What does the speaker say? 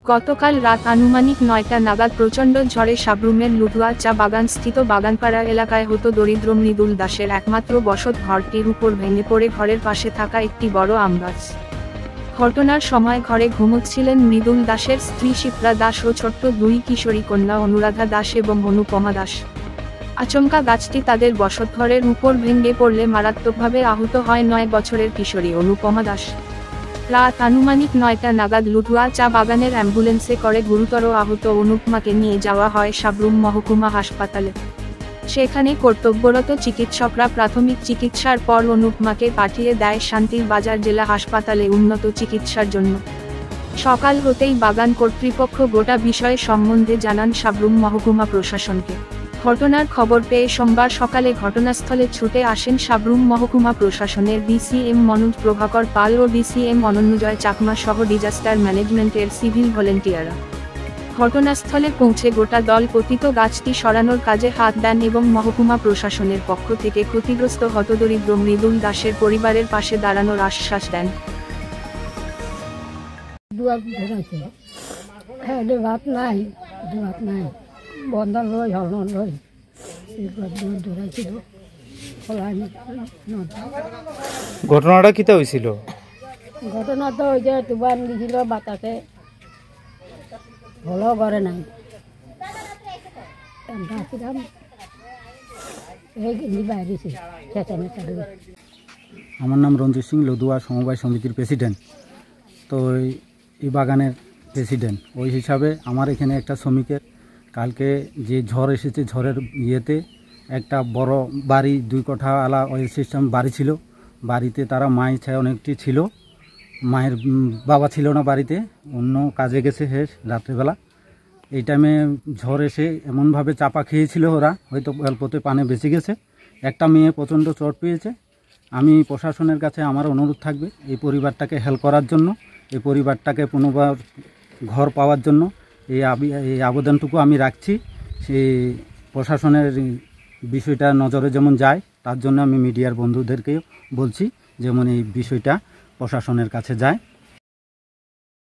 গতকাল রাত আনুমানিক ৯টা নাগাদ প্রচণ্ড ঝড়ে সাবরুমের লুধুয়া চা বাগানস্থিত বাগানপাড়া এলাকায় হতো দরিদ্র মৃদুল দাসের একমাত্র বসত ঘরটির উপর ভেঙে পড়ে ঘরের পাশে থাকা একটি বড় আমগাছ। ঘটনার সময় ঘরে ঘুমোচ্ছিলেন মৃদুল দাসের স্ত্রী শিপ্রা দাস ও ছোট্ট দুই কিশোরী কন্যা অনুরাধা দাস এবং অনুপমা দাস। আচমকা গাছটি তাদের বসতঘরের উপর ভেঙে পড়লে মারাত্মকভাবে আহত হয় ৯ বছরের কিশোরী অনুপমা দাস। রাত আনুমানিক ৯টা নাগাদ লুধুয়া চা বাগানের অ্যাম্বুলেন্সে করে গুরুতর আহত অনুপমাকে নিয়ে যাওয়া হয় সাবরুম মহকুমা হাসপাতালে। সেখানে কর্তব্যরত চিকিৎসকরা প্রাথমিক চিকিৎসার পর অনুপমাকে পাঠিয়ে দেয় শান্তির বাজার জেলা হাসপাতালে উন্নত চিকিৎসার জন্য। সকাল হতেই বাগান কর্তৃপক্ষ গোটা বিষয় সম্বন্ধে জানান সাবরুম মহকুমা প্রশাসনকে। ঘটনার খবর পেয়ে সোমবার সকালে ঘটনাস্থলে ছুটে আসেন সাবরুম মহকুমা প্রশাসনের ডিসিএম মনোজ প্রভাকর পাল ও ডিসিএম অনন্যজয় চাকমা সহ ডিজাস্টার ম্যানেজমেন্টের সিভিল ভলেন্টিয়াররা। ঘটনাস্থলে পৌঁছে গোটা দল পতিত গাছটি সরানোর কাজে হাত দেন এবং মহকুমা প্রশাসনের পক্ষ থেকে ক্ষতিগ্রস্ত হতদরিদ্র মৃদুল দাসের পরিবারের পাশে দাঁড়ানোর আশ্বাস দেন। ঘটনাটা কিতা হয়েছিল? ঘটনা তো ওই যে তুফান দিছিল বাতাসে, হলো করে নাই। আমার নাম রঞ্জিত সিং, লুধুয়া সমবায় সমিতির প্রেসিডেন্ট। তো এই বাগানের প্রেসিডেন্ট ওই হিসাবে আমার এখানে একটা শ্রমিকের কালকে যে ঝড় এসেছে, ঝড়ের ইয়েতে একটা বড় বাড়ি 2 কোঠা আলা ওই সিস্টেম বাড়ি ছিল। বাড়িতে তারা মায়ের ছায় অনেকটি ছিল। মায়ের বাবা ছিল না বাড়িতে, অন্য কাজে গেছে হে রাত্রেবেলা। এই টাইমে ঝড় এসে এমনভাবে চাপা খেয়েছিল ওরা, হয়তো অল্পতে পানে বেঁচে গেছে। একটা মেয়ে প্রচণ্ড চোট পেয়েছে। আমি প্রশাসনের কাছে আমার অনুরোধ থাকবে এই পরিবারটাকে হেল্প করার জন্য, এই পরিবারটাকে পুনর্বার ঘর পাওয়ার জন্য এই আবেদনটুকু আমি রাখছি। সেই প্রশাসনের বিষয়টা নজরে যেমন যায়, তার জন্য আমি মিডিয়ার বন্ধুদেরকেও বলছি যেমন এই বিষয়টা প্রশাসনের কাছে যায়।